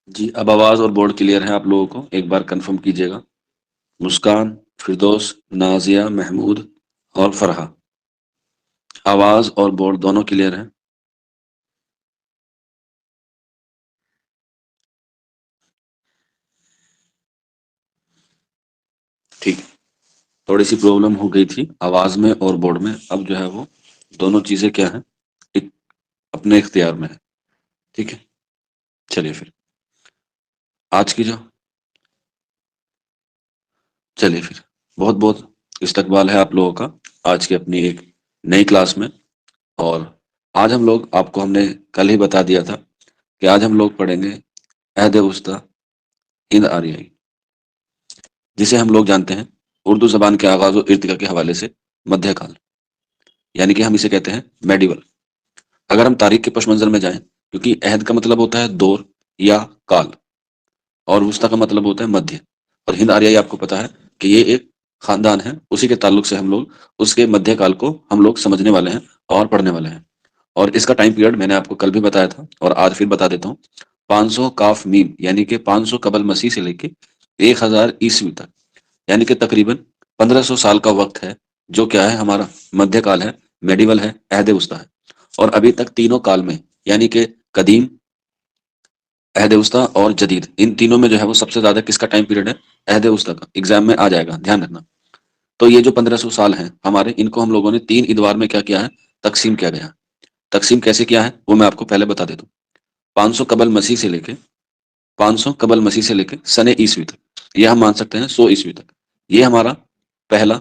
जी, अब आवाज़ और बोर्ड क्लियर है आप लोगों को? एक बार कंफर्म कीजिएगा। मुस्कान, फिरदौस, नाज़िया, महमूद और फरहा। आवाज़ और बोर्ड दोनों क्लियर हैं? ठीक है। थोड़ी-सी प्रॉब्लम हो गई थी आवाज़ में और बोर्ड में। अब जो है वो दोनों चीज़ें क्या हैं, एक अपने इख्तियार में है। ठीक है? चलिए फिर। आज की जो चलिए फिर, बहुत-बहुत इस्तकबाल है आप लोगों का आज की अपनी एक नई क्लास में। और आज हम लोग आपको हमने कल ही बता दिया था कि आज हम लोग पढ़ेंगे अहद वस्ता हिंद आर्याई, जिसे हम लोग जानते हैं उर्दू ज़बान के आगाज़ और इर्तिका के हवाले से मध्यकाल, यानी कि हम इसे कहते हैं मेडिवल। अगर हम तारीख के पश मंज़र में जाएँ, क्योंकि अहद का मतलब होता है दौर या काल, और वुस्ता का मतलब होता है मध्य। और हिंद आर्याई आपको पता है कि ये एक ख़ानदान है, उसी के ताल्लुक से हम लोग उसके मध्यकाल को हम लोग समझने वाले हैं और पढ़ने वाले हैं। और इसका टाइम पीरियड मैंने आपको कल भी बताया था और आज फिर बता देता हूँ। 500 काफ मीम यानी कि 500 कबल मसीह से लेके 1000 ईस्वी तक, यानी कि तकरीबन 1500 साल का वक्त है, जो क्या है हमारा मध्यकाल है, मेडिवल है, अहद वस्ता है। और अभी तक तीनों काल में, यानी कि कदीम, अहद वस्ता और जदीद, इन तीनों में जो है वो सबसे ज्यादा किसका टाइम पीरियड है? अहद वस्ता का। एग्जाम में आ जाएगा, ध्यान रखना। तो ये जो 1500 साल हैं हमारे, इनको हम लोगों ने 3 इदवार में क्या किया है? तकसीम किया गया। तकसीम कैसे किया है वो मैं आपको पहले बता देता हूँ। 500 कबल मसीह से लेके 500 कबल मसीह से लेके सने ईसवी तक, ये हम मान सकते हैं 100 ईसवी तक, ये हमारा पहला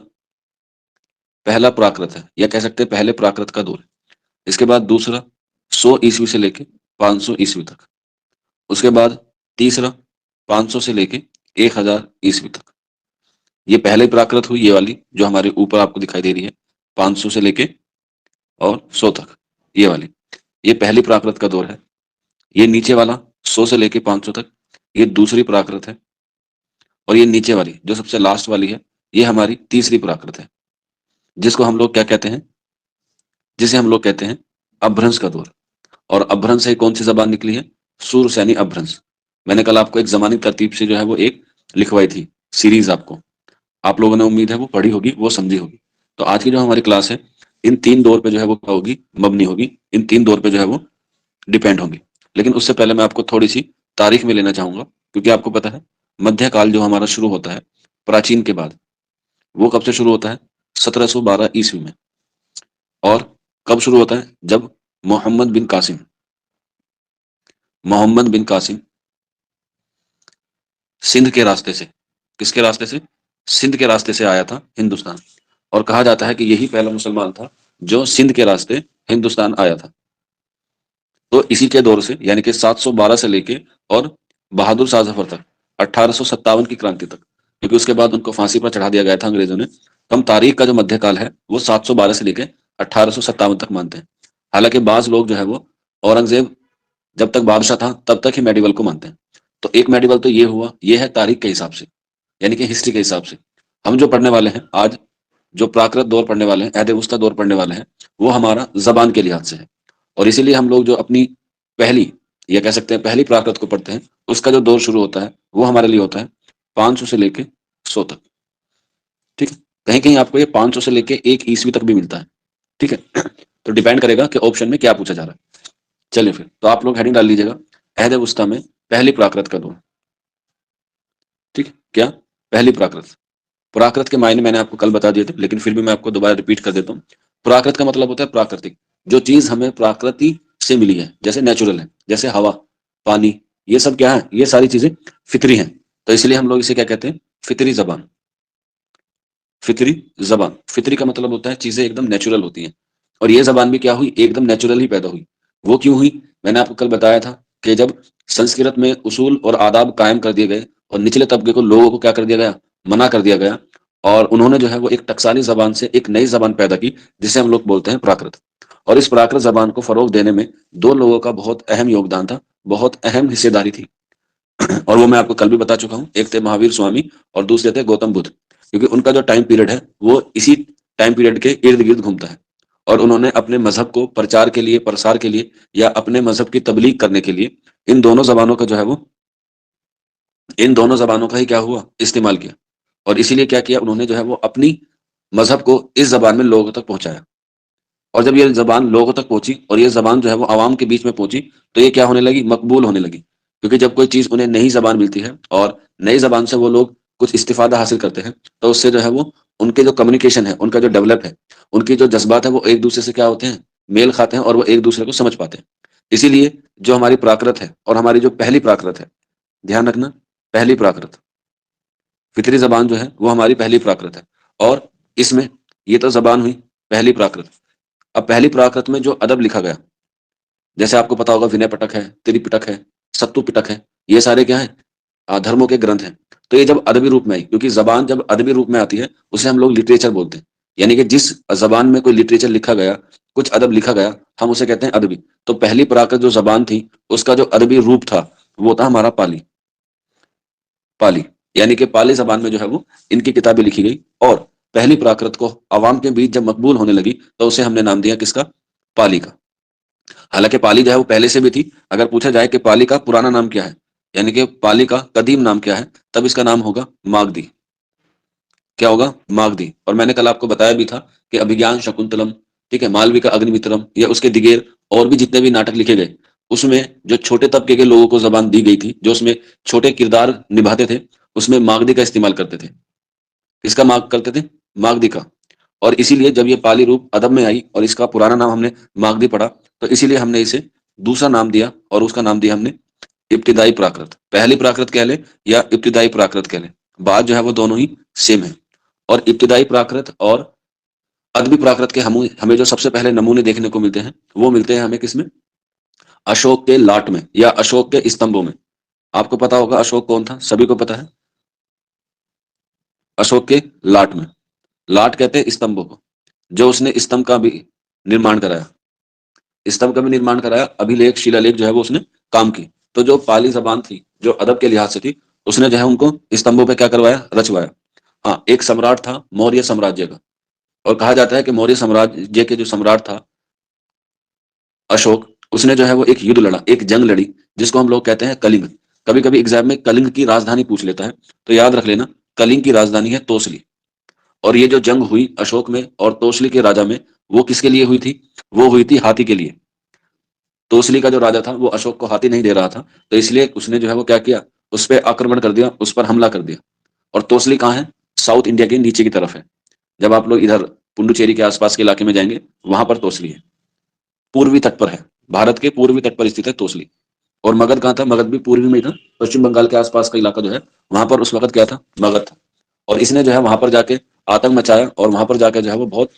पहला प्राकृत है, या कह सकते हैं पहले प्राकृत का दौर है। इसके बाद दूसरा 100 ईस्वी से लेके 500 ईस्वी तक। उसके बाद तीसरा 500 से लेके 1000 ईस्वी तक। ये पहले प्राकृत हुई, ये वाली जो हमारे ऊपर आपको दिखाई दे रही है, 500 से लेके और 100 तक, ये वाली, ये पहली प्राकृत का दौर है। ये नीचे वाला 100 से लेके 500 तक, ये दूसरी प्राकृत है। और ये नीचे वाली जो सबसे लास्ट वाली है, ये हमारी तीसरी प्राकृत है, जिसको हम लोग क्या कहते हैं? जिसे हम लोग कहते हैं अभ्रंश का दौर। और अभ्रंश से कौन सी जबान निकली है? सूर सैनी अभ्रंश। मैंने कल आपको एक जमानी तरतीब से जो है वो एक लिखवाई थी सीरीज, आपको आप लोगों ने उम्मीद है वो पढ़ी होगी, वो समझी होगी। तो आज की जो हमारी क्लास है, इन 3 दौर पे जो है वो क्या होगी? मबनी होगी। इन 3 दौर पे जो है वो डिपेंड होंगी। लेकिन उससे पहले मैं आपको थोड़ी सी तारीख में लेना चाहूंगा, क्योंकि आपको पता है मध्यकाल जो हमारा शुरू होता है प्राचीन के बाद, वो कब से शुरू होता है? 1712 ईस्वी में। और कब शुरू होता है? जब मोहम्मद बिन कासिम मोहम्मद बिन कासिम सिंध के रास्ते से, किसके रास्ते से? सिंध के रास्ते से आया था हिंदुस्तान। और कहा जाता है कि यही पहला मुसलमान था जो सिंध के रास्ते हिंदुस्तान आया था। तो इसी के दौर से, यानी कि 712 से लेके और बहादुर शाह जफर तक, 1857 की क्रांति तक, क्योंकि उसके बाद उनको फांसी पर चढ़ा दिया गया था अंग्रेजों ने। तो हम तारीख का जो मध्यकाल है वो 712 से लेके 1857 तक मानते हैं। हालांकि बाज लोग जो है वो औरंगजेब जब तक बादशाह था तब तक ही मेडिवल को मानते हैं। तो एक मेडिवल तो ये हुआ, ये है तारीख के हिसाब से, यानी कि हिस्ट्री के हिसाब से। हम जो पढ़ने वाले हैं आज, जो प्राकृत दौर पढ़ने वाले हैं, अहद वस्ता दौर पढ़ने वाले हैं, वो हमारा जबान के लिहाज से है। और इसीलिए हम लोग जो अपनी पहली, या कह सकते हैं पहली प्राकृत को पढ़ते हैं, उसका जो दौर शुरू होता है वो हमारे लिए होता है 500 से लेके 100 तक। ठीक है? कहीं कहीं आपको ये 500 से लेके 1 ईस्वी तक भी मिलता है। ठीक है? तो डिपेंड करेगा कि ऑप्शन में क्या पूछा जा रहा है। चलिए फिर, तो आप लोग हेडिंग डाल लीजिएगा, अहद वस्ता में पहली प्राकृत का दौर। ठीक है? क्या? पहली प्राकृत। प्राकृत के मायने मैंने आपको कल बता दिए थे, लेकिन फिर भी मैं आपको दोबारा रिपीट कर देता हूँ। प्राकृत का मतलब होता है प्राकृतिक, जो चीज हमें प्रकृति से मिली है, जैसे नेचुरल है, जैसे हवा, पानी, ये सब क्या है? ये सारी चीजें फितरी हैं। तो इसलिए हम लोग इसे क्या कहते हैं? फितरी जबान। फितरी जबान, फितरी का मतलब होता है चीजें एकदम नेचुरल होती हैं। और ये जबान भी क्या हुई? एकदम नेचुरल ही पैदा हुई। वो क्यों हुई? मैंने आपको कल बताया था कि जब संस्कृत में उसूल और आदाब कायम कर दिए गए और निचले तबके को, लोगों को क्या कर दिया गया? मना कर दिया गया। और उन्होंने जो है वो एक टकसाली जबान से एक नई जबान पैदा की, जिसे हम लोग बोलते हैं प्राकृत। और इस प्राकृत जबान को फरोग देने में 2 लोगों का बहुत अहम योगदान था, बहुत अहम हिस्सेदारी थी। और वो मैं आपको कल भी बता चुका हूँ। एक थे महावीर स्वामी और दूसरे थे गौतम बुद्ध, क्योंकि उनका जो टाइम पीरियड है वो इसी टाइम पीरियड के इर्द गिर्द घूमता है। और उन्होंने अपने मजहब को प्रचार के लिए, प्रसार के लिए, या अपने मजहब की तबलीग करने के लिए इन दोनों जबानों का जो है वो इन दोनों जबानों का ही क्या हुआ, इस्तेमाल किया। और इसीलिए क्या किया उन्होंने, जो है वो अपनी मजहब को इस जबान में लोगों तक पहुंचाया। और जब ये जबान लोगों तक पहुंची और ये जबान जो है वो आवाम के बीच में पहुंची, तो ये क्या होने लगी, मकबूल होने लगी। क्योंकि जब कोई चीज उन्हें नई जबान मिलती है और नई जबान से वो लोग कुछ इस्तिफादा हासिल करते हैं, तो उससे जो है वो उनके जो कम्युनिकेशन है, उनका जो डेवलप है, उनकी जो जज्बात है, वो एक दूसरे से क्या होते हैं, मेल खाते हैं और वो एक दूसरे को समझ पाते हैं। इसीलिए जो हमारी प्राकृत है और हमारी जो पहली प्राकृत है, ध्यान रखना, पहली प्राकृत, फितरी जबान जो है वो हमारी पहली प्राकृत है। और इसमें ये तो जबान हुई पहली प्राकृत। अब पहली प्राकृत में जो अदब लिखा गया, जैसे आपको पता होगा विनय पिटक है, त्रिपिटक है, सत्तु पिटक है, ये सारे क्या है, धर्मों के ग्रंथ हैं। तो ये जब अदबी रूप में आई, क्योंकि जबान जब अदबी रूप में आती है उसे हम लोग लिटरेचर बोलते हैं। यानी कि जिस जबान में कोई लिटरेचर लिखा गया, कुछ अदब लिखा गया, हम उसे कहते हैं अदबी। तो पहली प्राकृत जो जबान थी, उसका जो अदबी रूप था, वो था हमारा पाली। पाली, यानी कि पाली जबान में जो है वो इनकी किताबें लिखी गई। और पहली प्राकृत को आवाम के बीच जब मकबूल होने लगी, तो उसे हमने नाम दिया किसका, पाली का। हालांकि पाली जो है वो पहले से भी थी। अगर पूछा जाए कि पाली का पुराना नाम क्या है, यानी कि पाली का कदीम नाम क्या है, तब इसका नाम होगा मागधी। क्या होगा, मागधी। और मैंने कल आपको बताया भी था कि अभिज्ञान शकुंतलम, ठीक है, मालविका अग्निमित्रम, या उसके दिगेर और भी जितने भी नाटक लिखे गए, उसमें जो छोटे तबके के लोगों को जबान दी गई थी, जो उसमें छोटे किरदार निभाते थे, उसमें मागधी का इस्तेमाल करते थे। किसका माग करते थे, मागधी का। और इसीलिए जब ये पाली रूप अदब में आई और इसका पुराना नाम हमने मागधी पढ़ा, तो इसीलिए हमने इसे दूसरा नाम दिया और उसका नाम दिया हमने इब्तिदाई प्राकृत। पहली प्राकृत कह ले या इब्तिदाई प्राकृत कह ले, बात जो है वो दोनों ही सेम है। और इब्तिदाई प्राकृत और अदबी प्राकृत के हम हमें जो सबसे पहले नमूने देखने को मिलते हैं, वो मिलते हैं हमें किसमें, अशोक के लाट में या अशोक के स्तंभों में। आपको पता होगा अशोक कौन था, सभी को पता है, अशोक के लाट में। लाट कहते हैं स्तंभों को, जो उसने स्तंभ का भी निर्माण कराया, स्तंभ का भी निर्माण कराया, अभिलेख शिलालेख जो है वो उसने काम की। तो जो पाली जबान थी, जो अदब के लिहाज से थी, उसने जो है उनको स्तंभों पे क्या करवाया, रचवाया। हाँ, एक सम्राट था मौर्य साम्राज्य का, और कहा जाता है कि मौर्य साम्राज्य के जो सम्राट था अशोक, उसने जो है वो एक युद्ध लड़ा, एक जंग लड़ी, जिसको हम लोग कहते हैं कलिंग। कभी कभी एग्जाम में कलिंग की राजधानी पूछ लेता है, तो याद रख लेना, कलिंग की राजधानी है तोसली। और ये जो जंग हुई अशोक में और तोसली के राजा में, वो किसके लिए हुई थी, वो हुई थी हाथी के लिए। तोसली का जो राजा था वो अशोक को हाथी नहीं दे रहा था, तो इसलिए उसने जो है वो क्या किया, उस पर आक्रमण कर दिया, उस पर हमला कर दिया। और तोसली कहाँ है, साउथ इंडिया के नीचे की तरफ है। जब आप लोग इधर पुडुचेरी के आसपास के इलाके में जाएंगे, वहां पर तोसली है, पूर्वी तट पर है, भारत के पूर्वी तट पर स्थित है तोसली। और मगध कहाँ था, मगध भी पूर्वी में ही था, पश्चिम बंगाल के आसपास का इलाका जो है, वहां पर उस वक्त क्या था, मगध था। और इसने जो है वहां पर जाके आतंक मचाया, और वहां पर जाकर जो है वो बहुत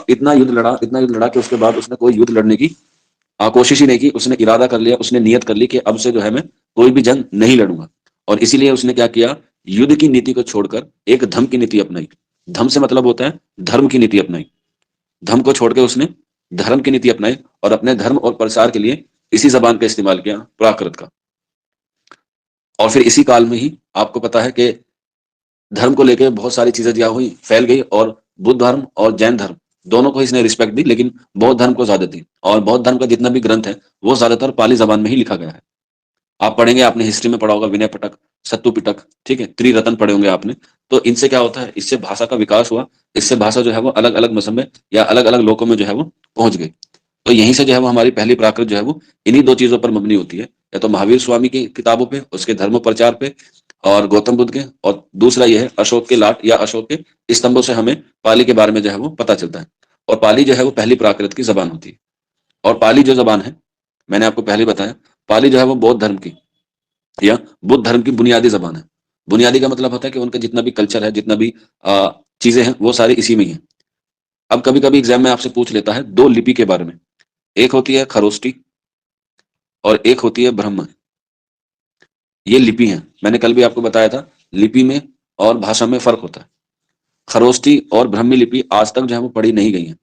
इतना युद्ध लड़ा, इतना युद्ध लड़ा कि उसके बाद उसने कोई युद्ध लड़ने की कोशिश ही नहीं की। उसने इरादा कर लिया, उसने नियत कर ली कि अब से जो है मैं कोई भी जंग नहीं लड़ूंगा। और इसीलिए उसने क्या किया, युद्ध की नीति को छोड़कर एक धम की नीति अपनाई। धम से मतलब होता है धर्म की नीति अपनाई। धम को छोड़कर उसने धर्म की नीति अपनाई, और अपने धर्म और प्रसार के लिए इसी जबान का इस्तेमाल किया, प्राकृत का। और फिर इसी काल में ही आपको पता है कि धर्म को लेकर बहुत सारी चीजें दिया हुई फैल गई, और बुद्ध धर्म और जैन धर्म दोनों को इसने रिस्पेक्ट दी, लेकिन बौद्ध धर्म को ज्यादा दी। और बौद्ध धर्म का जितना भी ग्रंथ है, वो ज्यादातर पाली जबान में ही लिखा गया है। आप पढ़ेंगे, आपने हिस्ट्री में पढ़ा होगा, विनय पिटक, सत्तु पिटक, ठीक है, त्रिरत्न पढ़े होंगे आपने। तो इनसे क्या होता है, इससे भाषा का विकास हुआ, इससे भाषा जो है वो अलग अलग मजहब में या अलग अलग लोकों में जो है वो पहुंच गई। तो यहीं से जो है वो हमारी पहली प्राकृत जो है वो इन्हीं दो चीजों पर मबनी होती है, या तो महावीर स्वामी की किताबों पे, उसके धर्म प्रचार पे, और गौतम बुद्ध के। और दूसरा ये है अशोक के लाट या अशोक के स्तंभों से हमें पाली के बारे में जो है वो पता चलता है। और पाली जो है वो पहली प्राकृत की जबान होती है। और पाली जो जबान है, मैंने आपको पहले बताया, पाली जो है वो बौद्ध धर्म की या बुद्ध धर्म की बुनियादी जबान है। बुनियादी का मतलब होता है कि उनका जितना भी कल्चर है, जितना भी चीजें हैं, वो सारी इसी में ही है। अब कभी कभी एग्जाम में आपसे पूछ लेता है दो लिपि के बारे में, एक होती है खरोष्टी और एक होती है ब्रह्म। ये लिपि है, मैंने कल भी आपको बताया था, लिपि में और भाषा में फर्क होता है। खरोष्टी और ब्रह्मी लिपि आज तक जो है वो पढ़ी नहीं गई है।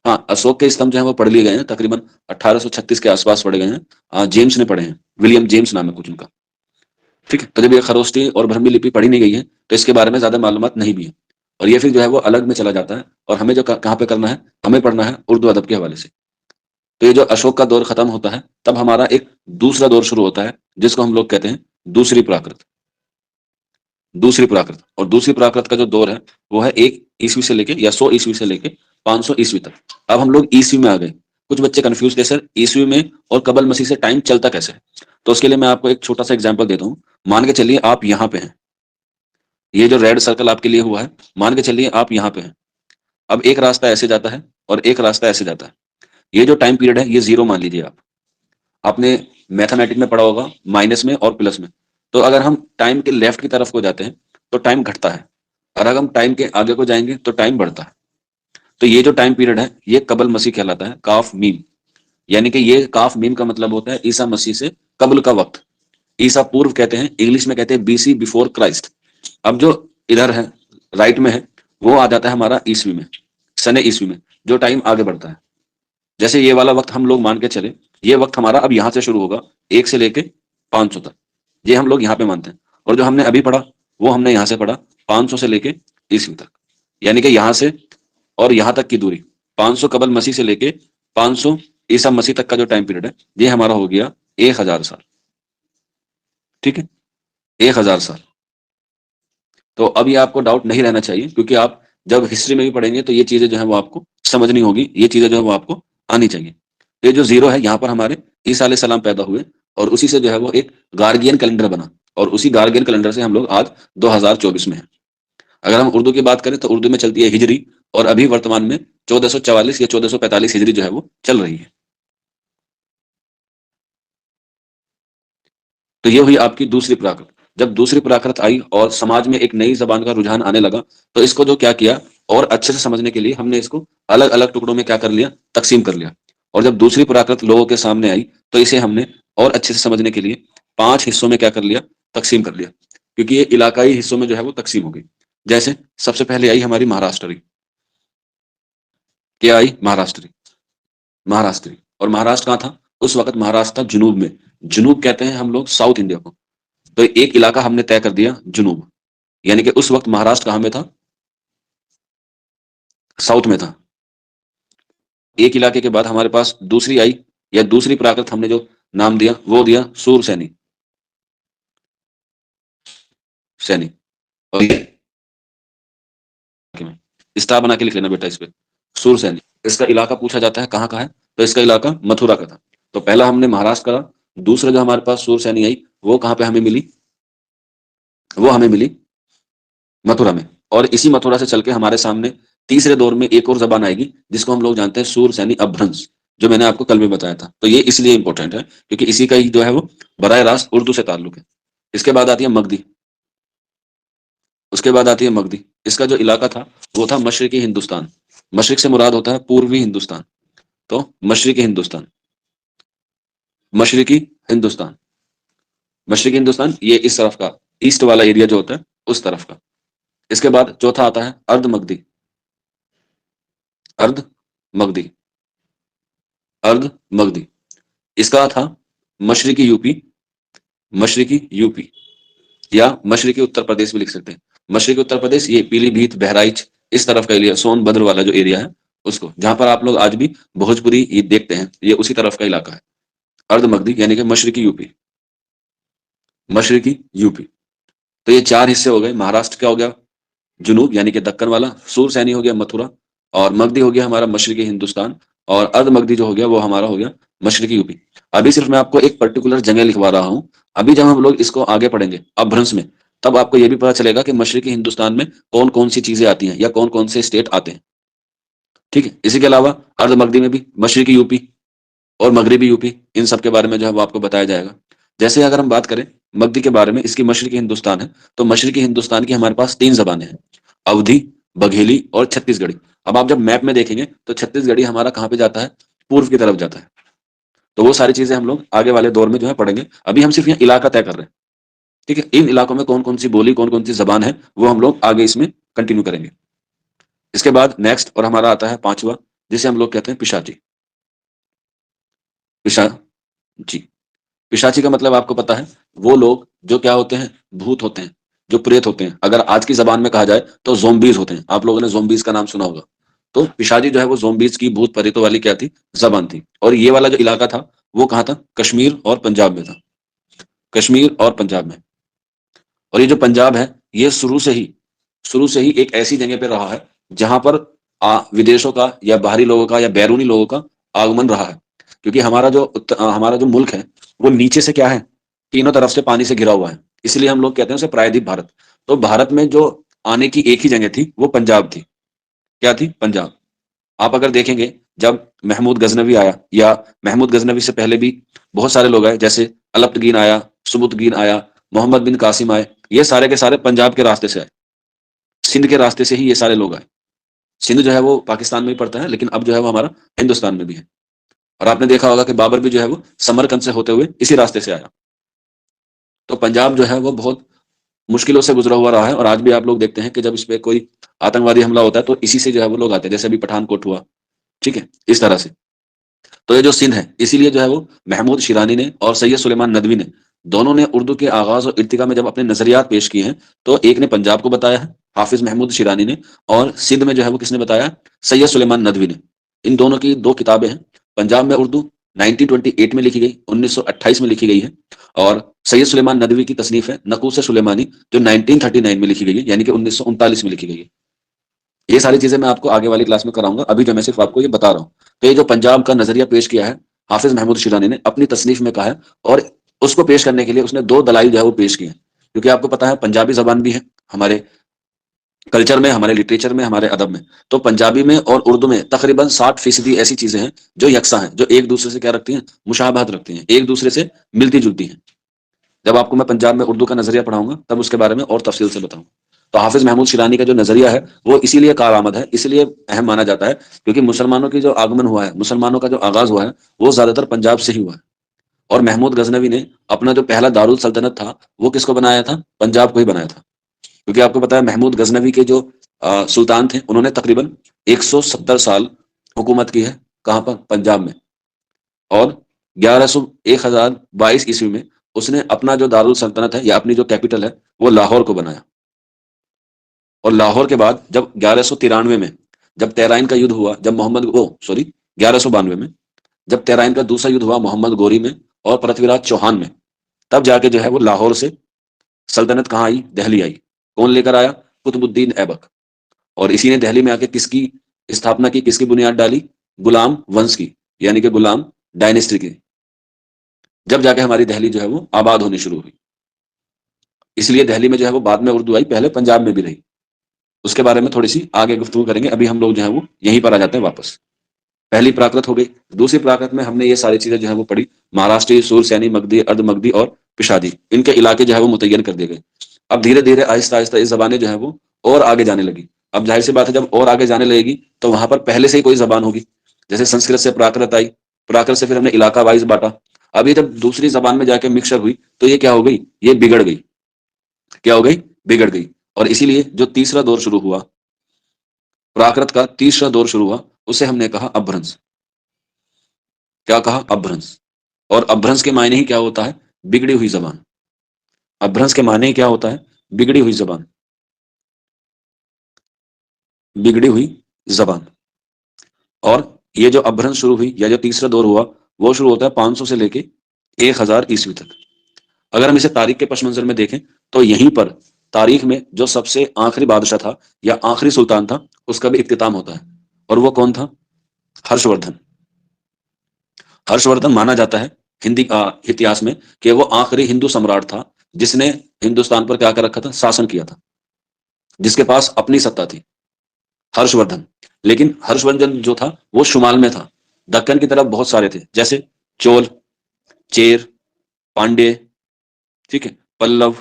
हाँ, अशोक के स्तंभ जो है वो पढ़ लिए गए हैं, तकरीबन 1836 के आसपास पढ़े गए हैं। जेम्स ने पढ़े हैं, विलियम जेम्स नाम है कुछ उनका, ठीक है। तो जब ये खरोष्टी और ब्रह्मी लिपि पढ़ी नहीं गई है, तो इसके बारे में ज्यादा मालूमात नहीं भी है। और ये फिर जो है वो अलग में चला जाता है, और हमें जो कहाँ पे करना है, हमें पढ़ना है उर्दू अदब के हवाले से। तो ये जो अशोक का दौर खत्म होता है, तब हमारा एक दूसरा दौर शुरू होता है, जिसको हम लोग कहते हैं दूसरी प्राकृत। दूसरी प्राकृत, और दूसरी प्राकृत का जो दौर है वो है 1 ईस्वी से लेके या 100 ईस्वी से लेके 500 ईस्वी तक। अब हम लोग ईस्वी में आ गए। कुछ बच्चे कंफ्यूज थे, सर ईस्वी में और कबल मसीह से टाइम चलता कैसे है? तो उसके लिए मैं आपको एक छोटा सा एग्जाम्पल देता हूँ। मान के चलिए आप यहाँ पे हैं, ये जो रेड सर्कल आपके लिए हुआ है, मान के चलिए आप यहाँ पे हैं। अब एक रास्ता ऐसे जाता है और एक रास्ता ऐसे जाता है। ये जो टाइम पीरियड है ये 0 मान लीजिए आप। आपने मैथमेटिक्स में पढ़ा होगा माइनस में और प्लस में। तो अगर हम टाइम के लेफ्ट की तरफ को जाते हैं तो टाइम घटता है, और अगर हम टाइम के आगे को जाएंगे तो टाइम बढ़ता है। तो ये जो टाइम पीरियड है ये कबल मसीह कहलाता है, काफ मीम। यानी कि ये काफ मीम का मतलब होता है ईसा मसीह से कबल का वक्त। ईसा पूर्व कहते हैं, इंग्लिश में कहते हैं बीसी, बिफोर क्राइस्ट। अब जो इधर है राइट में है वो आ जाता है हमारा ईस्वी में, सने ईस्वी में, जो टाइम आगे बढ़ता है। जैसे ये वाला वक्त हम लोग मान के चले, ये वक्त हमारा अब यहाँ से शुरू होगा 1 से लेके 500 तक, ये हम लोग यहाँ पे मानते हैं। और जो हमने अभी पढ़ा वो हमने यहाँ से पढ़ा 500 से लेके ईस्वी तक। यानी कि यहाँ से और यहाँ तक की दूरी 500 कबल मसीह से लेके 500 ईसा मसीह तक का जो टाइम पीरियड है ये हमारा हो गया 1000 साल। ठीक है, 1000 साल। तो अब ये आपको डाउट नहीं रहना चाहिए, क्योंकि आप जब हिस्ट्री में भी पढ़ेंगे तो ये चीजें जो है वो आपको समझनी होगी, ये चीजें जो है वो आपको आनी चाहिए। ये जो 0 है यहाँ पर हमारे ईसा अलैहिस्सलाम पैदा हुए, और उसी से जो है वो एक गार्गियन कैलेंडर बना, और उसी गार्गियन कैलेंडर से हम लोग आज 2024 में हैं। अगर हम उर्दू की बात करें तो उर्दू में चलती है हिजरी, और अभी वर्तमान में 1444 या 1445 हिजरी जो है वो चल रही है। तो ये हुई आपकी दूसरी प्राकृत। जब दूसरी प्राकृत आई और समाज में एक नई जबान का रुझान आने लगा, तो इसको जो क्या किया, और अच्छे से समझने के लिए हमने इसको अलग अलग टुकड़ों में क्या कर लिया, तकसीम कर लिया। और जब दूसरी प्राकृत लोगों के सामने आई तो इसे हमने और अच्छे से समझने के लिए 5 हिस्सों में क्या कर लिया, तकसीम कर लिया, क्योंकि ये इलाकाई हिस्सों में जो है वो तकसीम हो गई। जैसे सबसे पहले आई हमारी महाराष्ट्री। क्या आई? महाराष्ट्री। महाराष्ट्री, और महाराष्ट्र कहाँ था उस वक्त? महाराष्ट्र था जुनूब में। जुनूब कहते हैं हम लोग साउथ इंडिया को। तो एक इलाका हमने तय कर दिया जुनूब, यानी कि उस वक्त महाराष्ट्र कहां में था? साउथ में था। एक इलाके के बाद हमारे पास दूसरी आई, या दूसरी प्राकृत हमने जो नाम दिया वो दिया सूर सैनी। सैनी, और स्टार बना के लिख लेना बेटा इस पे, सूर सैनी। इसका इलाका पूछा जाता है कहाँ का है, तो इसका इलाका मथुरा का था। तो पहला हमने महाराष्ट्र करा, दूसरा जो हमारे पास सूर सैनी आई वो कहाँ पे हमें मिली? वो हमें मिली मथुरा में। और इसी मथुरा से चल के हमारे सामने तीसरे दौर में एक और जबान आएगी जिसको हम लोग जानते हैं सूर सैनी अभ्रंश, जो मैंने आपको कल भी बताया था। तो ये इसलिए इंपॉर्टेंट है क्योंकि इसी का ही जो है वो बराह रास्त उर्दू से ताल्लुक है। इसके बाद आती है मगधी। उसके बाद आती है मगधी। इसका जो इलाका था वो था मशरकी हिंदुस्तान। मशरक से मुराद होता है पूर्वी हिंदुस्तान। तो मशरकी हिंदुस्तान, मशरकी हिंदुस्तान, मशरकी हिंदुस्तान, ये इस तरफ का ईस्ट वाला एरिया जो होता है उस तरफ का। इसके बाद चौथा आता है अर्ध मगधी। अर्ध मगधी, अर्ध मगधी, इसका था मशरकी यूपी। मशरकी यूपी या मशरकी उत्तर प्रदेश भी लिख सकते हैं। मशरकी उत्तर प्रदेश ये पीलीभीत, बहराइच, इस तरफ का एरिया, सोनभद्र वाला जो एरिया है उसको, जहां पर आप लोग आज भी भोजपुरी ये देखते हैं, ये उसी तरफ का इलाका है। अर्ध मगधी यानी कि मशरकी यूपी, मशरकी यूपी। तो ये 4 हिस्से हो गए। महाराष्ट्र क्या हो गया? जुनूब यानी कि दक्कन वाला। सूर सैनी हो गया मथुरा, और मगधी हो गया हमारा मशरकी हिंदुस्तान, और अर्ध मगधी जो हो गया वो हमारा हो गया मशरकी यूपी। अभी सिर्फ मैं आपको एक पर्टिकुलर जगह लिखवा रहा हूं। अभी जब हम लोग इसको आगे पढ़ेंगे अपभ्रंश में, तब आपको यह भी पता चलेगा कि मशरकी हिंदुस्तान में कौन कौन सी चीजें आती हैं या कौन कौन से स्टेट आते हैं। ठीक है, इसी के अलावा अर्ध मगधी में भी मशरकी यूपी और मगरबी यूपी, इन सब के बारे में जो है वो आपको बताया जाएगा। जैसे अगर हम बात करें मगधी के बारे में, इसकी मशरकी हिंदुस्तान है, तो मशरकी हिंदुस्तान की हमारे पास 3 जबानें हैं, अवधी, बघेली और छत्तीसगढ़ी। अब आप जब मैप में देखेंगे तो छत्तीसगढ़ी हमारा कहाँ पे जाता है? पूर्व की तरफ जाता है। तो वो सारी चीजें हम लोग आगे वाले दौर में जो है पढ़ेंगे। अभी हम सिर्फ यहाँ इलाका तय कर रहे हैं। ठीक है, इन इलाकों में कौन कौन सी बोली, कौन कौन सी जबान है, वो हम लोग आगे इसमें कंटिन्यू करेंगे। इसके बाद नेक्स्ट और हमारा आता है 5वां, जिसे हम लोग कहते हैं पिशाची। पिशा जी, पिशाची का मतलब आपको पता है, वो लोग जो क्या होते हैं? भूत होते हैं, जो प्रेत होते हैं। अगर आज की जबान में कहा जाए तो जोम्बीज होते हैं। आप लोगों ने जोम्बीज का नाम सुना होगा। तो पिशाची जो है वो जोम्बीज की, भूत प्रेतों वाली क्या थी? जबान थी। और ये वाला जो इलाका था वो कहाँ था? कश्मीर और पंजाब में था। कश्मीर और पंजाब में। और ये जो पंजाब है, ये शुरू से ही एक ऐसी जगह पे रहा है जहां पर विदेशों का या बाहरी लोगों का या बैरूनी लोगों का आगमन रहा है। क्योंकि हमारा जो मुल्क है वो नीचे से क्या है, तीनों तरफ से पानी से घिरा हुआ है, इसलिए हम लोग कहते हैं उसे प्रायद्वीप भारत। तो भारत में जो आने की एक ही जगह थी वो पंजाब थी। क्या थी? पंजाब। आप अगर देखेंगे, जब महमूद गजनवी आया, या महमूद गजनवी से पहले भी बहुत सारे लोग आए, जैसे अलप्तगीन आया, सुबुतगीन आया, मोहम्मद बिन कासिम आए, ये सारे के सारे पंजाब के रास्ते से आए, सिंध के रास्ते से ही ये सारे लोग आए। सिंध जो है वो पाकिस्तान में ही पड़ता है, लेकिन अब जो है वो हमारा हिंदुस्तान में भी है। और आपने देखा होगा कि बाबर भी जो है वो समरकंद से होते हुए इसी रास्ते से आया। तो पंजाब जो है वो बहुत मुश्किलों से गुजरा हुआ रहा है, और आज भी आप लोग देखते हैं कि जब इस पे कोई आतंकवादी हमला होता है तो इसी से जो है वो लोग आते हैं, जैसे अभी पठानकोट हुआ। ठीक है, इस तरह से। तो ये जो सिंध है, इसीलिए जो है वो महमूद शिरानी ने और सैयद सुलेमान नदवी ने, दोनों ने उर्दू के आगाज और इर्तिका में जब अपने नजरियात पेश किए हैं, तो एक ने पंजाब को बताया है, हाफिज महमूद शिरानी ने, और सिंध में जो है वो किसने बताया? सैयद सुलेमान नदवी ने। इन दोनों की दो किताबें हैं। पंजाब में उर्दू 1928 में लिखी गई, 1928 में लिखी गई है। और सैयद सुलेमान नदवी की तसनीफ है नकूस सुलेमानी, जो 1939 में लिखी गई है, यानी कि 1939 में लिखी गई है। ये सारी चीजें मैं आपको आगे वाली क्लास में कराऊंगा, अभी जो मैं सिर्फ आपको ये बता रहा हूँ। तो ये जो पंजाब का नजरिया पेश किया है हाफिज महमूद शिरानी ने अपनी तसनीफ में कहा है, और उसको पेश करने के लिए उसने दो दलाइल जो है वो पेश किए हैं। क्योंकि आपको पता है पंजाबी जबान भी है हमारे कल्चर में, हमारे लिटरेचर में, हमारे अदब में। तो पंजाबी में और उर्दू में तकरीबन 60% ऐसी चीजें हैं जो यकसा हैं, जो एक दूसरे से क्या रखती हैं? मुशाबहत रखती हैं, एक दूसरे से मिलती जुलती हैं। जब आपको मैं पंजाब में उर्दू का नजरिया पढ़ाऊंगा तब उसके बारे में और तफसील से बताऊंगा। तो हाफिज महमूद शिरानी का जो नजरिया है वो इसीलिए कारआमद है, इसलिए अहम माना जाता है, क्योंकि मुसलमानों की जो आगमन हुआ है, मुसलमानों का जो आगाज हुआ है, वो ज्यादातर पंजाब से ही हुआ है। और महमूद गजनवी ने अपना जो पहला दारुल सल्तनत था वो किसको बनाया था? पंजाब को ही बनाया था। क्योंकि आपको पता है महमूद गजनवी के जो सुल्तान थे, उन्होंने तकरीबन 170 साल हुकूमत की है। कहाँ पर? पंजाब में। और 1022 ईस्वी में उसने अपना जो दारुल सल्तनत है, या अपनी जो कैपिटल है, वो लाहौर को बनाया। और लाहौर के बाद जब 1193 में जब तेराइन का युद्ध हुआ, जब मोहम्मद ओ सॉरी 1192 में जब तेराइन का दूसरा युद्ध हुआ मोहम्मद गोरी में और पृथ्वीराज चौहान में, तब जाके जो है वो लाहौर से सल्तनत कहाँ आई? दिल्ली आई। कौन लेकर आया? कुतुबुद्दीन ऐबक। और इसी ने दिल्ली में आके किसकी स्थापना की, किसकी बुनियाद डाली? गुलाम वंश की, यानी कि गुलाम डायनेस्टी की। जब जाके हमारी दिल्ली जो है वो आबाद होनी शुरू हुई। इसलिए दिल्ली में जो है वो बाद में उर्दू आई, पहले पंजाब में भी रही। उसके बारे में थोड़ी सी आगे गुफ्तगू करेंगे, अभी हम लोग जो है वो यहीं पर आ जाते हैं वापस। पहली प्राकृत हो गई। दूसरी प्राकृत में हमने ये सारी चीजें जो है वो पढ़ी, महाराष्ट्री, सूरसैनी, मगधी, अर्ध मगधी और पिशादी, इनके इलाके जो है वो मुतय्यन कर दिए गए। अब धीरे धीरे आहिस्ता आहिस्ता इस जबानें जो है वो और आगे जाने लगी। अब जाहिर सी बात है, जब और आगे जाने लगेगी तो वहां पर पहले से ही कोई जबान होगी। जैसे संस्कृत से प्राकृत आई, प्राकृत से फिर हमने इलाका वाइज बांटा। अभी जब दूसरी जबान में जाके मिक्सचर हुई तो ये क्या हो गई? ये बिगड़ गई। क्या हो गई? बिगड़ गई। और इसीलिए जो तीसरा दौर शुरू हुआ, प्राकृत का तीसरा दौर शुरू हुआ, उसे हमने कहा अपभ्रंश। क्या कहा? अपभ्रंश। और अपभ्रंश के मायने ही क्या होता है? बिगड़ी हुई जबान। अपभ्रंश के मायने ही क्या होता है? बिगड़ी हुई जबान। बिगड़ी हुई जबान। और ये जो अपभ्रंश शुरू हुई, या जो तीसरा दौर हुआ, वो शुरू होता है 500 से लेके 1000 ईस्वी तक। अगर हम इसे तारीख के पश मंजर में देखें तो यहीं पर तारीख में जो सबसे आखिरी बादशाह था या आखिरी सुल्तान था, उसका भी इख्तिताम होता है। और वो कौन था? हर्षवर्धन। हर्षवर्धन माना जाता है हिंदी इतिहास में कि वो आखिरी हिंदू सम्राट था जिसने हिंदुस्तान पर क्या कर रखा था? शासन किया था, जिसके पास अपनी सत्ता थी। हर्षवर्धन। लेकिन हर्षवर्धन जो था वो शुमाल में था, दक्कन की तरफ बहुत सारे थे, जैसे चोल, चेर, पांड्य, ठीक है, पल्लव,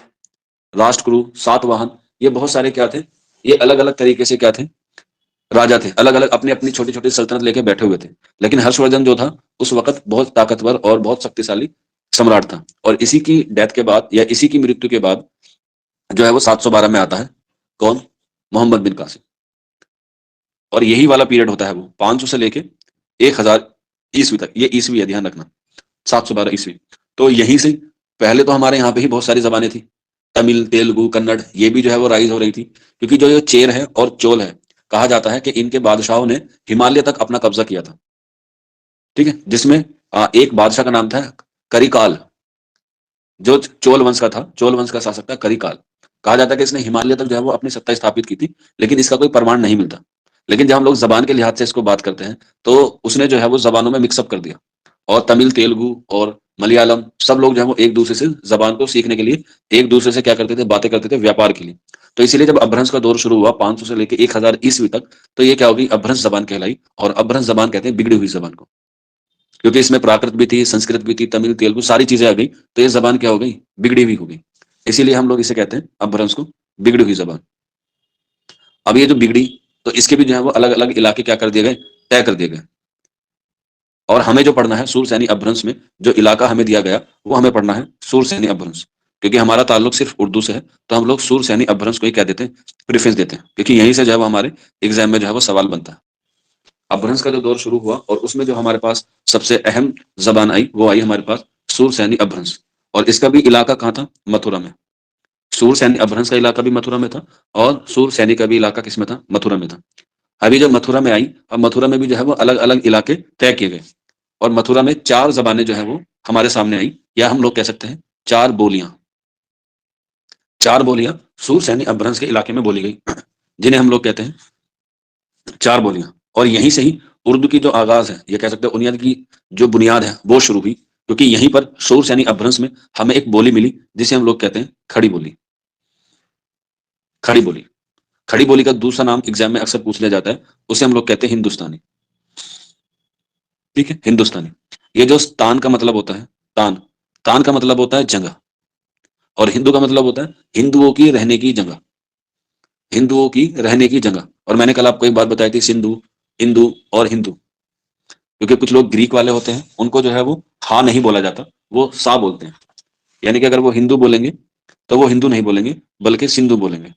राष्ट्रकुरु, सातवाहन, ये बहुत सारे क्या थे? ये अलग अलग तरीके से क्या थे? राजा थे, अलग अलग अपनी अपनी छोटी छोटी सल्तनत लेके बैठे हुए थे। लेकिन हर्षवर्धन जो था उस वक्त बहुत ताकतवर और बहुत शक्तिशाली सम्राट था। और इसी की डेथ के बाद, या इसी की मृत्यु के बाद जो है वो 712 में आता है। कौन? मोहम्मद बिन कासिम। और यही वाला पीरियड होता है वो 500 से लेके 1000 ईस्वी तक। ये ईस्वी है, ध्यान रखना, 712 ईस्वी। तो यहीं से पहले तो हमारे यहाँ पे ही बहुत सारी जबानें थी, तमिल, तेलुगु, कन्नड़, ये भी जो है वो राइज हो रही थी। क्योंकि जो ये चेर है और चोल है, कहा जाता है कि इनके बादशाहों ने हिमालय तक अपना कब्जा किया था। ठीक है, जिसमें एक बादशाह का नाम था करिकाल, जो चोल वंश का था। चोल वंश का शासक था करिकाल। कहा जाता है कि इसने हिमालय तक जो है वो अपनी सत्ता स्थापित की थी, लेकिन इसका कोई प्रमाण नहीं मिलता। लेकिन जब हम लोग जबान के लिहाज से इसको बात करते हैं, तो उसने जो है वो जबानों में मिक्सअप कर दिया, और तमिल, तेलुगु और मलयालम सब लोग जो है वो एक दूसरे से जबान को सीखने के लिए एक दूसरे से क्या करते थे, बातें करते थे व्यापार के लिए। तो इसीलिए जब अपभ्रंश का दौर शुरू हुआ 500 से लेकर 1000 ईस्वी तक, तो ये क्या होगी, अपभ्रंश जबान कहलाई। और अपभ्रंश जबान कहते हैं बिगड़ी हुई जबान को, क्योंकि इसमें प्राकृत भी थी, संस्कृत भी थी, तमिल, तेलुगु सारी चीजें आ गई, तो ये जबान क्या हो गई, बिगड़ी हुई हो गई। इसीलिए हम लोग इसे कहते हैं अपभ्रंश को बिगड़ी हुई जबान। अब ये जो बिगड़ी, तो इसके भी जो है वो अलग अलग इलाके क्या कर दिए गए, तय कर दिए गए। और हमें जो पढ़ना है सूरसैनी अपभ्रंश में, जो इलाका हमें दिया गया वो हमें पढ़ना है सूरसैनी अपभ्रंश। क्योंकि हमारा ताल्लुक सिर्फ उर्दू से है, तो हम लोग सूरसैनी अपभ्रंश को ही क्या देते हैं, प्रेफरेंस देते हैं, क्योंकि यहीं से जो है वो हमारे एग्जाम में जो है वो सवाल बनता है। अपभ्रंश का जो दौर शुरू हुआ, और उसमें जो हमारे पास सबसे अहम जबान आई, वो आई हमारे पास सूरसैनी अपभ्रंश। और इसका भी इलाका कहाँ था, मथुरा में। सूरसैनी अपभ्रंश का इलाका भी मथुरा में था, और सूरसैनी का भी इलाका किसमें था, मथुरा में था। अभी जब मथुरा में आई, अब मथुरा में भी जो है वो अलग अलग इलाके तय किए गए, और मथुरा में 4 जबानें जो है वो हमारे सामने आई, या हम लोग कह सकते हैं 4 बोलियां। 4 बोलियां सूरसैनी अपभ्रंश के इलाके में बोली गई, जिन्हें हम लोग कहते हैं 4 बोलियां। और यहीं से ही उर्दू की जो आगाज है, ये कह सकते हैं बुनियाद की जो बुनियाद है वो शुरू हुई, क्योंकि यहीं पर सूरसैनी अपभ्रंश में हमें एक बोली मिली, जिसे हम लोग कहते हैं खड़ी बोली। खड़ी बोली, खड़ी बोली का दूसरा नाम एग्जाम में अक्सर पूछ लिया जाता है, उसे हम लोग कहते हैं हिंदुस्तानी। ठीक है, हिंदुस्तानी। ये जो तान का मतलब होता है, तान, तान का मतलब होता है जगह, और हिंदू का मतलब होता है हिंदुओं की रहने की जगह, हिंदुओं की रहने की जगह। और मैंने कल आपको एक बात बताई थी, सिंधु, हिंदू और हिंदू, क्योंकि कुछ लोग ग्रीक वाले होते हैं, उनको जो है वो हा नहीं बोला जाता, वो सा बोलते हैं। यानी कि अगर वो हिंदू बोलेंगे, तो वो हिंदू नहीं बोलेंगे, बल्कि सिंधु बोलेंगे।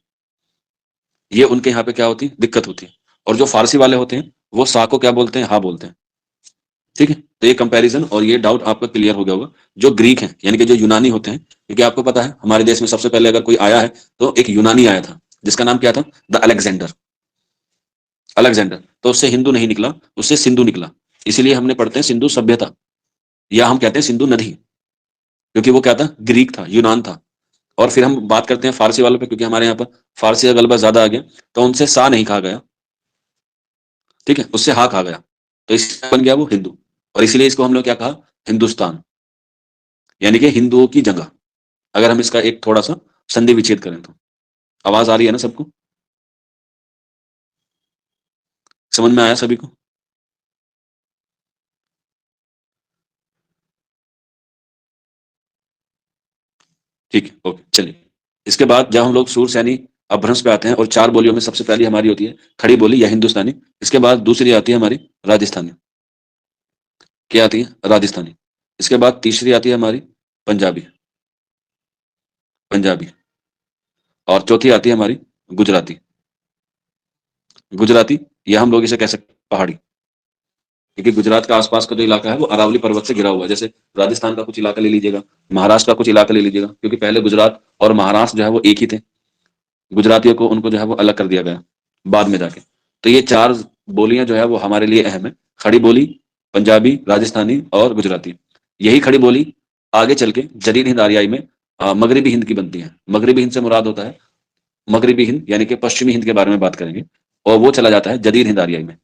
ये उनके यहाँ पे क्या होती है, दिक्कत होती है। और जो फारसी वाले होते हैं, वो सा को क्या बोलते हैं, हा बोलते हैं। ठीक है, तो ये कंपैरिजन और ये डाउट आपका क्लियर हो गया होगा। जो ग्रीक हैं, यानी कि जो यूनानी होते हैं, क्योंकि आपको पता है हमारे देश में सबसे पहले अगर कोई आया है, तो एक यूनानी आया था, जिसका नाम क्या था, द अलेक्जेंडर। अलेक्जेंडर, तो उससे हिंदू नहीं निकला, उससे सिंधु निकला। इसीलिए हमने पढ़ते हैं सिंधु सभ्यता, या हम कहते हैं सिंधु नदी, क्योंकि वो क्या था, ग्रीक था, यूनान था। और फिर हम बात करते हैं फारसी वालों पे, क्योंकि हमारे यहाँ पर फारसी का गलबा ज्यादा आ गया, तो उनसे सा नहीं कहा गया, ठीक है, उससे हा कहा गया, तो इससे बन गया वो हिंदू। और इसीलिए इसको हम लोग क्या कहा, हिंदुस्तान, यानी कि हिंदुओं की जगह। अगर हम इसका एक थोड़ा सा संधि विच्छेद करें तो। आवाज आ रही है ना सबको, समझ में आया सभी को? ठीक है, ओके, चलिए। इसके बाद जब हम लोग सूरसैनी अपभ्रंश पे आते हैं, और 4 बोलियों में सबसे पहली हमारी होती है खड़ी बोली या हिंदुस्तानी। इसके बाद दूसरी आती है हमारी राजस्थानी। क्या आती है, राजस्थानी। इसके बाद तीसरी आती है हमारी पंजाबी, पंजाबी। और चौथी आती है हमारी गुजराती, गुजराती, या हम लोग इसे कह सकते हैं पहाड़ी, क्योंकि गुजरात का आसपास का जो इलाका है वो अरावली पर्वत से घिरा हुआ है। जैसे राजस्थान का कुछ इलाका ले लीजिएगा, महाराष्ट्र का कुछ इलाका ले लीजिएगा, क्योंकि पहले गुजरात और महाराष्ट्र जो है वो एक ही थे। गुजरातियों को उनको जो है वो अलग कर दिया गया बाद में जाके। तो ये 4 बोलियां जो है वो हमारे लिए अहम है, खड़ी बोली, पंजाबी, राजस्थानी और गुजराती। यही खड़ी बोली आगे चल के जदीद हिंद आर्याई में मगरबी हिंद की बनती है। मगरबी हिंद से मुराद होता है मगरबी हिंद, यानी कि पश्चिमी हिंद के बारे में बात करेंगे, और वो चला जाता है जदीद हिंद आर्याई में,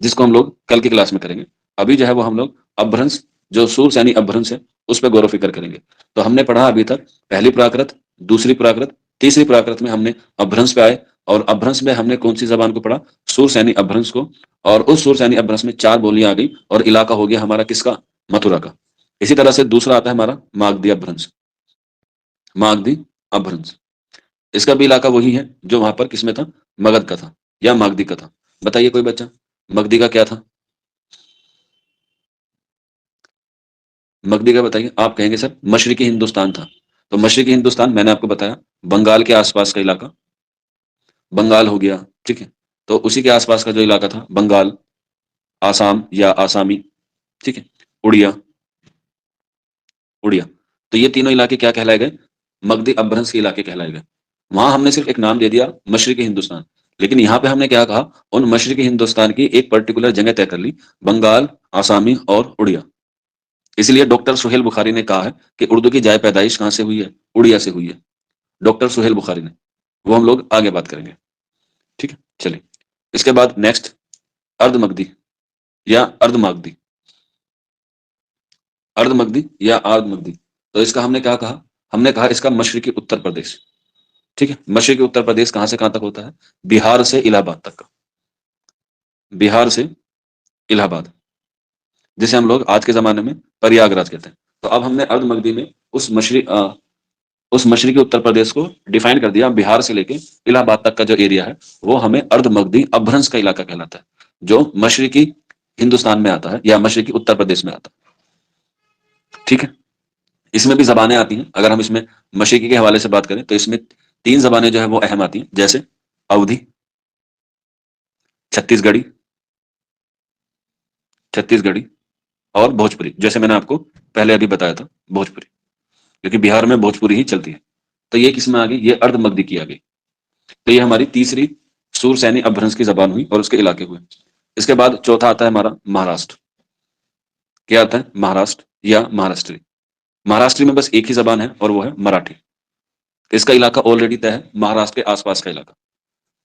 जिसको हम लोग कल की क्लास में करेंगे। अभी जो है वो हम लोग अपभ्रंश, जो सूरसैनी अपभ्रंश है, उस पर गौर फिक्र करेंगे। तो हमने पढ़ा अभी तक पहली प्राकृत, दूसरी प्राकृत, तीसरी प्राकृत में हमने अपभ्रंश पे आए, और अपभ्रंश में हमने कौन सी जबान को पढ़ा, सूरसैनी अपभ्रंश को। और उस सूरसैनी अपभ्रंश में 4 बोलियां आ गई, और इलाका हो गया हमारा किसका, मथुरा का। इसी तरह से दूसरा आता है हमारा मागधी अपभ्रंश, मागधी अपभ्रंश। इसका भी इलाका वही है जो वहां पर किसमें था, मगध का था या मागधी का था। बताइए कोई बच्चा, मगधी का क्या था, मगधी का बताइए। आप कहेंगे सर मशरकी हिंदुस्तान था। तो मशरकी हिंदुस्तान मैंने आपको बताया, बंगाल के आसपास का इलाका, बंगाल हो गया, ठीक है। तो उसी के आसपास का जो इलाका था, बंगाल, आसाम या आसामी, ठीक है, उड़िया, उड़िया। तो ये तीनों इलाके क्या कहलाए गए, मगधी अपभ्रंश के इलाके कहलाए गए। वहां हमने सिर्फ एक नाम दे दिया, मशरकी हिंदुस्तान। लेकिन यहाँ पे हमने क्या कहा, उन मशरकी हिंदुस्तान की एक पर्टिकुलर जगह तय कर ली, बंगाल, आसामी और उड़िया। इसलिए डॉक्टर सुहेल बुखारी ने कहा है कि उर्दू की जाय पैदाइश कहां से हुई है, उड़िया से हुई है। डॉक्टर सुहेल बुखारी ने, वो हम लोग आगे बात करेंगे। ठीक है, चलिए। इसके बाद नेक्स्ट अर्धमगधी या अर्धमागधी, अर्धमगधी या अर्धमगधी। तो इसका हमने क्या कहा, हमने कहा इसका मशरकी उत्तर प्रदेश। ठीक है, मशरकी उत्तर प्रदेश कहां से कहां तक होता है, बिहार से इलाहाबाद तक का, बिहार से इलाहाबाद, जिसे हम लोग आज के जमाने में प्रयागराज कहते हैं। तो अब हमने अर्धमगधी में उस मशरकी उत्तर प्रदेश को डिफाइन कर दिया, बिहार से लेके इलाहाबाद तक का जो एरिया है वो हमें अर्धमगधी अपभ्रंश का इलाका कहलाता है, जो मशरकी हिंदुस्तान में आता है या मशरकी उत्तर प्रदेश में आता है। ठीक है, इसमें भी जबानें आती हैं। अगर हम इसमें मशरकी के हवाले से बात करें तो इसमें 3 जबानें जो है वो अहम आती हैं, जैसे अवधी, छत्तीसगढ़ी, छत्तीसगढ़ी और भोजपुरी, जैसे मैंने आपको पहले अभी बताया था भोजपुरी, क्योंकि बिहार में भोजपुरी ही चलती है। तो ये किस में आ गई, ये अर्धमगधी की आ गई। तो ये हमारी तीसरी सूरसैनी अपभ्रंश की जबान हुई और उसके इलाके हुए। इसके बाद चौथा आता है हमारा महाराष्ट्र। क्या आता है, महाराष्ट्र या महाराष्ट्री। महाराष्ट्री में बस एक ही जबान है और वो है मराठी। इसका इलाका ऑलरेडी तय है, महाराष्ट्र के आसपास का इलाका।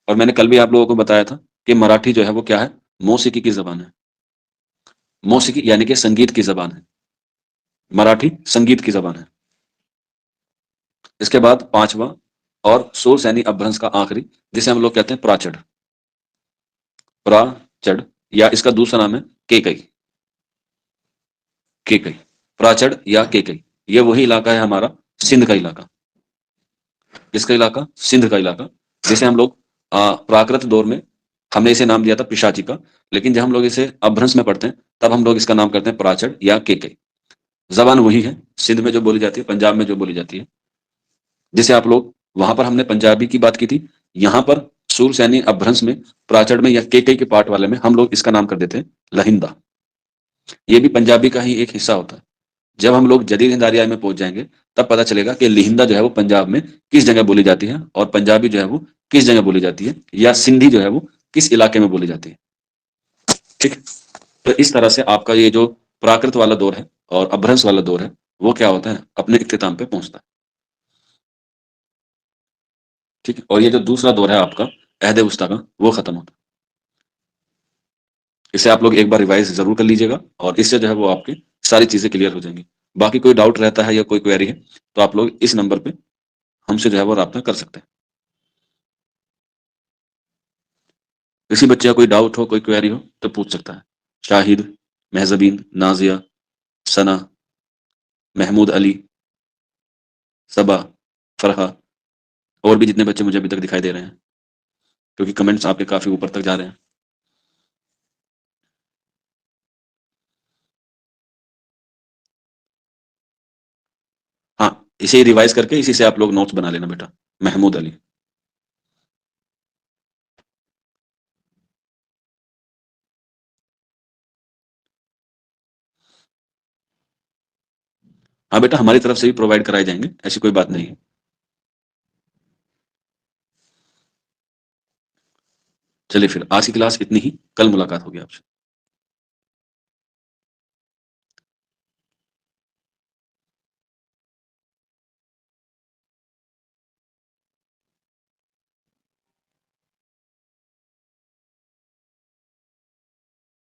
और मैंने कल भी आप लोगों को बताया था कि मराठी जो है वो क्या है, मौसीकी की जबान है। मौसीकी यानी कि संगीत की जबान है, मराठी संगीत की जबान है। इसके बाद पांचवा और सूरसैनी अपभ्रंश का आखिरी, जिसे हम लोग कहते हैं प्राचड़, प्राचड़, या इसका दूसरा नाम है केकई, केकई, प्राचड़ या केकई। ये वही इलाका है हमारा सिंध का इलाका। किसका इलाका, सिंध का इलाका, जिसे हम लोग प्राकृत दौर में हमने इसे नाम दिया था पिशाची का, लेकिन जब हम लोग इसे अपभ्रंश में पढ़ते हैं तब हम लोग इसका नाम करते हैं प्राचड़ या केकई। जबान वही है, सिंध में जो बोली जाती है, पंजाब में जो बोली जाती है, जिसे आप लोग, वहां पर हमने पंजाबी की बात की थी, यहाँ पर सूरसैनी अपभ्रंश में प्राचड़ में या केकई के पार्ट वाले में हम लोग इसका नाम कर देते हैं लहिंदा। ये भी पंजाबी का ही एक हिस्सा होता है। जब हम लोग जदीद हिंद आर्याई में पहुंच जाएंगे तब पता चलेगा कि लिहिंदा जो है वो पंजाब में किस जगह बोली जाती है और पंजाबी जो है वो किस जगह बोली जाती है, या सिंधी जो है वो किस इलाके में बोली जाती है। ठीक है, तो इस तरह से आपका ये जो प्राकृत वाला दौर है और अपभ्रंश वाला दौर है वो क्या होता है, अपने इख्तिताम पे पहुंचता है। ठीक है, और ये जो दूसरा दौर है आपका अहद वस्ता का, वो खत्म होता है। इसे आप लोग एक बार रिवाइज जरूर कर लीजिएगा और इससे जो है वो आपकी सारी चीजें क्लियर हो जाएंगी। बाकी कोई डाउट रहता है या कोई क्वेरी है तो आप लोग इस नंबर पे हमसे जो है वो रब्ता कर सकते हैं। किसी बच्चे का कोई डाउट हो, कोई क्वेरी हो तो पूछ सकता है। शाहिद, महजबीन, नाजिया, सना, महमूद अली, सबा, फरहा, और भी जितने बच्चे मुझे अभी तक दिखाई दे रहे हैं, क्योंकि कमेंट्स आपके काफी ऊपर तक जा रहे हैं। हाँ, इसे रिवाइज करके इसी से आप लोग नोट्स बना लेना बेटा। महमूद अली। हाँ बेटा, हमारी तरफ से भी प्रोवाइड कराए जाएंगे, ऐसी कोई बात नहीं है। चलिए फिर आज की क्लास इतनी ही, कल मुलाकात होगी आपसे।